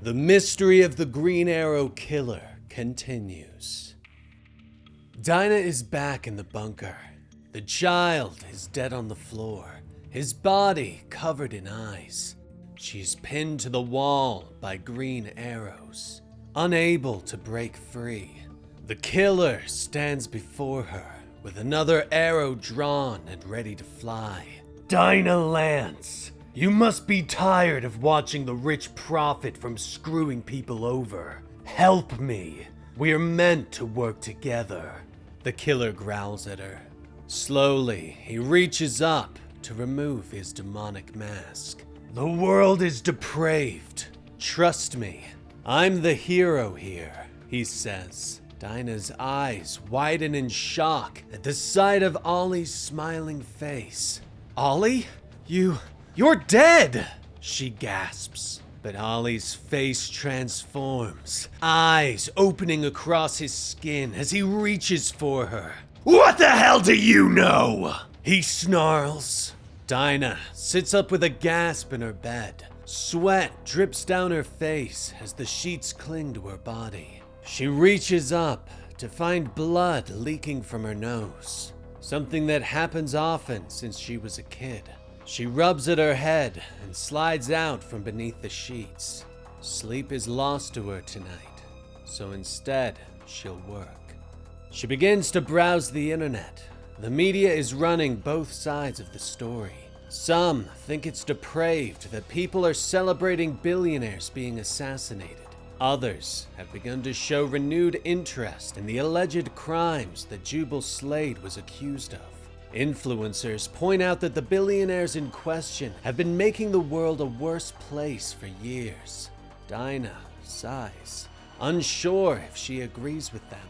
The mystery of the Green Arrow Killer continues. Dinah is back in the bunker. The child is dead on the floor, his body covered in eyes. She's pinned to the wall by green arrows, unable to break free. The killer stands before her with another arrow drawn and ready to fly. Dinah Lance, you must be tired of watching the rich profit from screwing people over. Help me. We're meant to work together. The killer growls at her. Slowly, he reaches up to remove his demonic mask. The world is depraved. Trust me, I'm the hero here, he says. Dinah's eyes widen in shock at the sight of Ollie's smiling face. Ollie? You're dead! She gasps. But Ollie's face transforms, eyes opening across his skin as he reaches for her. What the hell do you know? He snarls. Dinah sits up with a gasp in her bed. Sweat drips down her face as the sheets cling to her body. She reaches up to find blood leaking from her nose, something that happens often since she was a kid. She rubs at her head and slides out from beneath the sheets. Sleep is lost to her tonight, so instead, she'll work. She begins to browse the internet. The media is running both sides of the story. Some think it's depraved that people are celebrating billionaires being assassinated. Others have begun to show renewed interest in the alleged crimes that Jubal Slade was accused of. Influencers point out that the billionaires in question have been making the world a worse place for years. Dinah sighs, unsure if she agrees with them,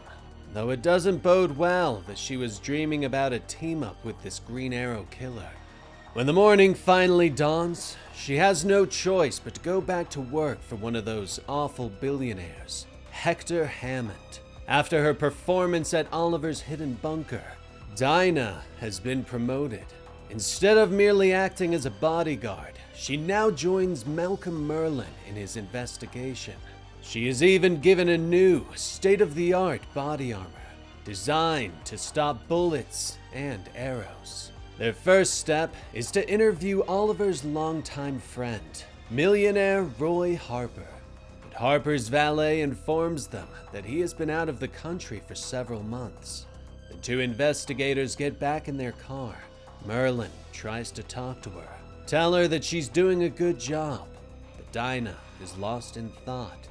though it doesn't bode well that she was dreaming about a team-up with this Green Arrow killer. When the morning finally dawns, she has no choice but to go back to work for one of those awful billionaires, Hector Hammond. After her performance at Oliver's hidden bunker, Dinah has been promoted. Instead of merely acting as a bodyguard, she now joins Malcolm Merlin in his investigation. She is even given a new, state-of-the-art body armor, designed to stop bullets and arrows. Their first step is to interview Oliver's longtime friend, millionaire Roy Harper. But Harper's valet informs them that he has been out of the country for several months. The two investigators get back in their car. Merlin tries to talk to her, tell her that she's doing a good job, but Dinah is lost in thought,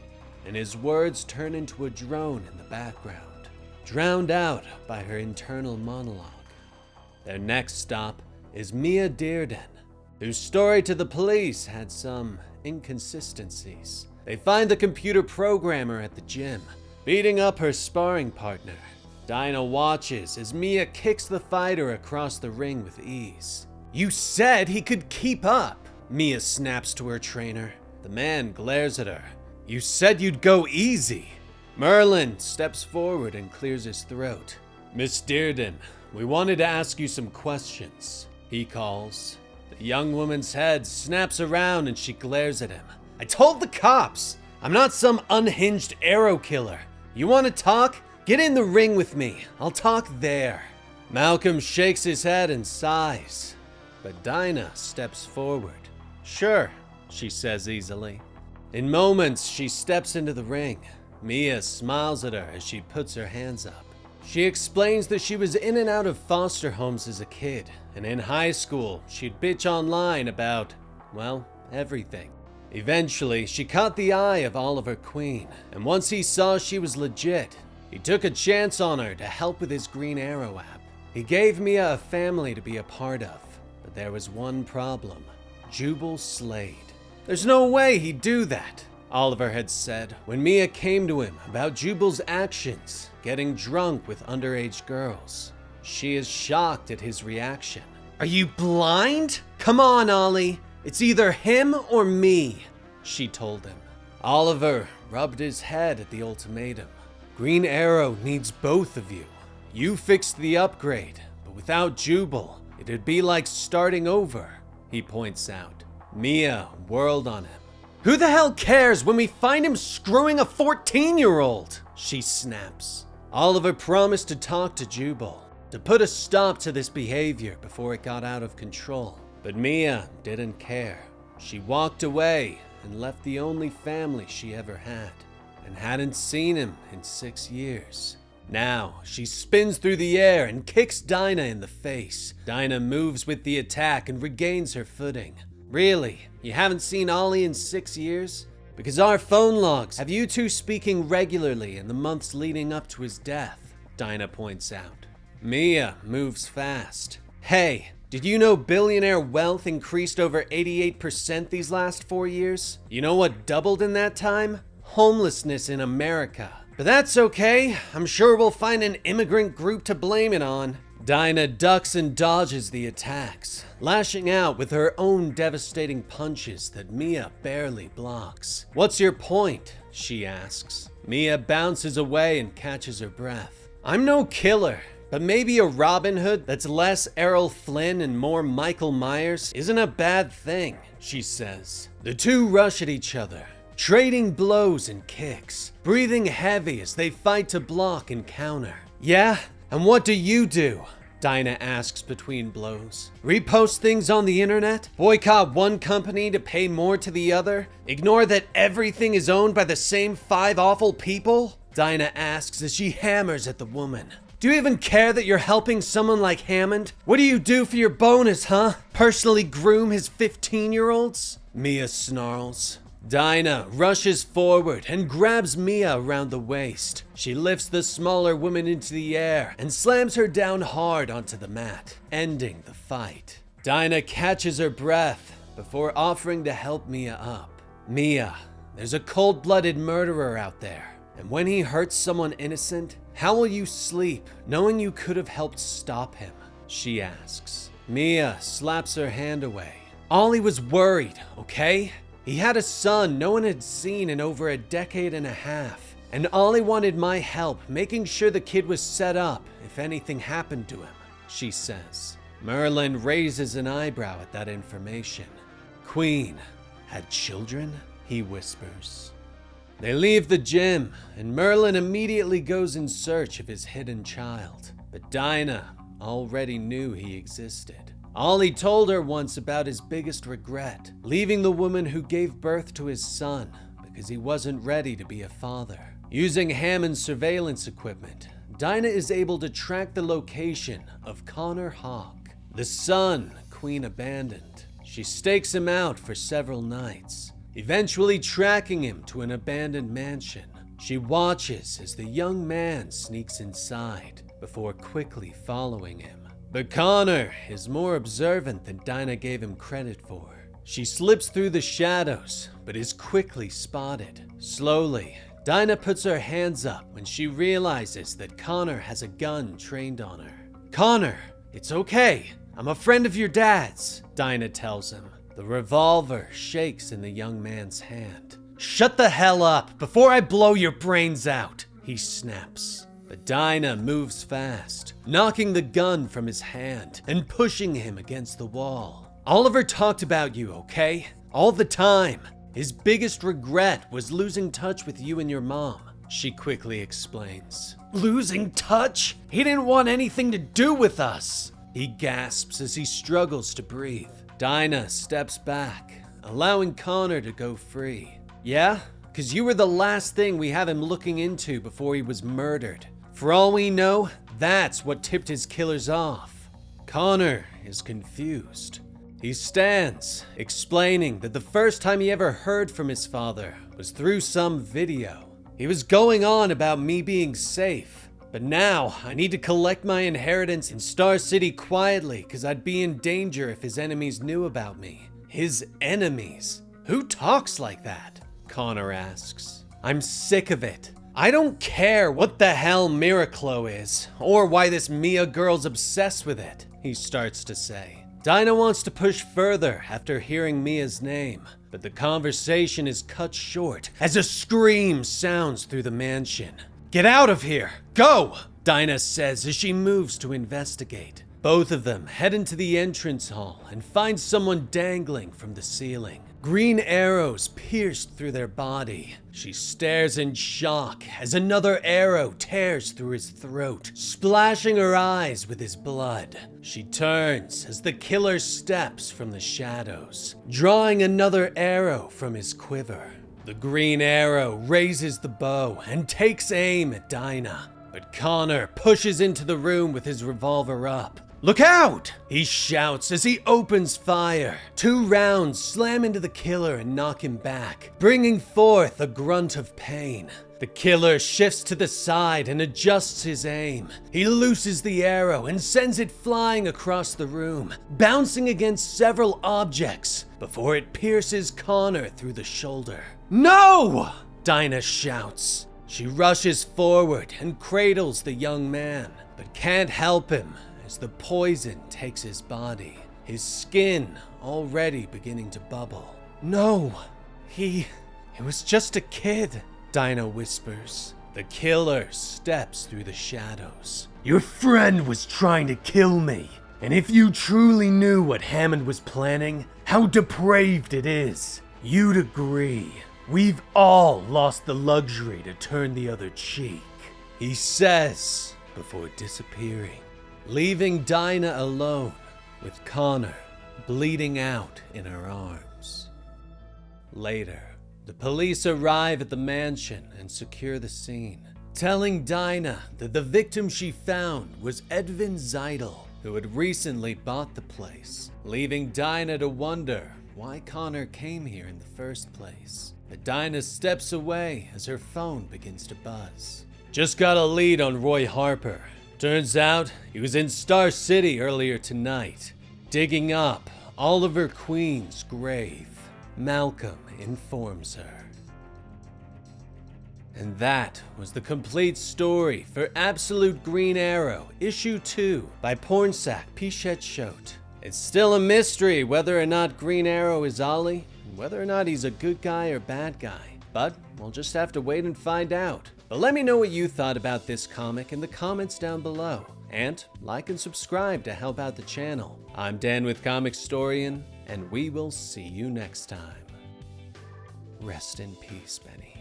and his words turn into a drone in the background, drowned out by her internal monologue. Their next stop is Mia Dearan, whose story to the police had some inconsistencies. They find the computer programmer at the gym, beating up her sparring partner. Dinah watches as Mia kicks the fighter across the ring with ease. You said he could keep up, Mia snaps to her trainer. The man glares at her. You said you'd go easy. Merlin steps forward and clears his throat. Miss Dearden, we wanted to ask you some questions, he calls. The young woman's head snaps around and she glares at him. I told the cops, I'm not some unhinged arrow killer. You want to talk? Get in the ring with me. I'll talk there. Malcolm shakes his head and sighs, but Dinah steps forward. Sure, she says easily. In moments, she steps into the ring. Mia smiles at her as she puts her hands up. She explains that she was in and out of foster homes as a kid, and in high school, she'd bitch online about, well, everything. Eventually, she caught the eye of Oliver Queen, and once he saw she was legit, he took a chance on her to help with his Green Arrow app. He gave Mia a family to be a part of, but there was one problem. Jubal Slade. There's no way he'd do that, Oliver had said when Mia came to him about Jubal's actions, getting drunk with underage girls. She is shocked at his reaction. Are you blind? Come on, Ollie. It's either him or me, she told him. Oliver rubbed his head at the ultimatum. Green Arrow needs both of you. You fixed the upgrade, but without Jubal, it'd be like starting over, he points out. Mia whirled on him. Who the hell cares when we find him screwing a 14-year-old? She snaps. Oliver promised to talk to Jubal, to put a stop to this behavior before it got out of control. But Mia didn't care. She walked away and left the only family she ever had, and hadn't seen him in 6 years. Now, she spins through the air and kicks Dinah in the face. Dinah moves with the attack and regains her footing. Really? You haven't seen Ollie in 6 years? Because our phone logs have you two speaking regularly in the months leading up to his death, Dinah points out. Mia moves fast. Hey, did you know billionaire wealth increased over 88% these last 4 years? You know what doubled in that time? Homelessness in America. But that's okay. I'm sure we'll find an immigrant group to blame it on. Dinah ducks and dodges the attacks, lashing out with her own devastating punches that Mia barely blocks. What's your point? She asks. Mia bounces away and catches her breath. I'm no killer, but maybe a Robin Hood that's less Errol Flynn and more Michael Myers isn't a bad thing, she says. The two rush at each other, trading blows and kicks, breathing heavy as they fight to block and counter. Yeah? And what do you do? Dinah asks between blows. Repost things on the internet? Boycott one company to pay more to the other? Ignore that everything is owned by the same 5 awful people? Dinah asks as she hammers at the woman. Do you even care that you're helping someone like Hammond? What do you do for your bonus, huh? Personally groom his 15-year-olds? Mia snarls. Dinah rushes forward and grabs Mia around the waist. She lifts the smaller woman into the air and slams her down hard onto the mat, ending the fight. Dinah catches her breath before offering to help Mia up. Mia, there's a cold-blooded murderer out there, and when he hurts someone innocent, how will you sleep knowing you could have helped stop him? She asks. Mia slaps her hand away. Ollie was worried, okay? He had a son no one had seen in over a decade and a half, and Ollie wanted my help making sure the kid was set up if anything happened to him, she says. Merlin raises an eyebrow at that information. Queen had children? He whispers. They leave the gym, and Merlin immediately goes in search of his hidden child, but Dinah already knew he existed. Ollie told her once about his biggest regret, leaving the woman who gave birth to his son because he wasn't ready to be a father. Using Hammond's surveillance equipment, Dinah is able to track the location of Connor Hawk, the son Queen abandoned. She stakes him out for several nights, eventually tracking him to an abandoned mansion. She watches as the young man sneaks inside before quickly following him. But Connor is more observant than Dinah gave him credit for. She slips through the shadows, but is quickly spotted. Slowly, Dinah puts her hands up when she realizes that Connor has a gun trained on her. Connor, it's okay. I'm a friend of your dad's, Dinah tells him. The revolver shakes in the young man's hand. Shut the hell up before I blow your brains out, he snaps. But Dinah moves fast, knocking the gun from his hand and pushing him against the wall. Oliver talked about you, okay? All the time. His biggest regret was losing touch with you and your mom, she quickly explains. Losing touch? He didn't want anything to do with us. He gasps as he struggles to breathe. Dinah steps back, allowing Connor to go free. Yeah? 'Cause you were the last thing we have him looking into before he was murdered. For all we know, that's what tipped his killers off. Connor is confused. He stands, explaining that the first time he ever heard from his father was through some video. He was going on about me being safe, but now I need to collect my inheritance in Star City quietly because I'd be in danger if his enemies knew about me. His enemies? Who talks like that? Connor asks. I'm sick of it. I don't care what the hell Miraclo is, or why this Mia girl's obsessed with it, he starts to say. Dinah wants to push further after hearing Mia's name, but the conversation is cut short as a scream sounds through the mansion. Get out of here! Go! Dinah says as she moves to investigate. Both of them head into the entrance hall and find someone dangling from the ceiling. green arrows pierced through their body. She stares in shock as another arrow tears through his throat, splashing her eyes with his blood. She turns as the killer steps from the shadows, drawing another arrow from his quiver. The green arrow raises the bow and takes aim at Dinah, but Connor pushes into the room with his revolver up. "Look out!" he shouts as he opens fire. 2 rounds slam into the killer and knock him back, bringing forth a grunt of pain. The killer shifts to the side and adjusts his aim. He looses the arrow and sends it flying across the room, bouncing against several objects before it pierces Connor through the shoulder. "No!" Dinah shouts. She rushes forward and cradles the young man, but can't help him as the poison takes his body, his skin already beginning to bubble. "No, he was just a kid," Dinah whispers. The killer steps through the shadows. "Your friend was trying to kill me, and if you truly knew what Hammond was planning, how depraved it is, you'd agree. We've all lost the luxury to turn the other cheek," he says before disappearing, leaving Dinah alone with Connor bleeding out in her arms. Later, the police arrive at the mansion and secure the scene, telling Dinah that the victim she found was Edvin Zeidel, who had recently bought the place, leaving Dinah to wonder why Connor came here in the first place. But Dinah steps away as her phone begins to buzz. "Just got a lead on Roy Harper. Turns out he was in Star City earlier tonight, digging up Oliver Queen's grave," Malcolm informs her. And that was the complete story for Absolute Green Arrow, Issue 2 by Pornsak Pichetshote. It's still a mystery whether or not Green Arrow is Ollie, and whether or not he's a good guy or bad guy. But we'll just have to wait and find out. But let me know what you thought about this comic in the comments down below. And like and subscribe to help out the channel. I'm Dan with Comicstorian, and we will see you next time. Rest in peace, Benny.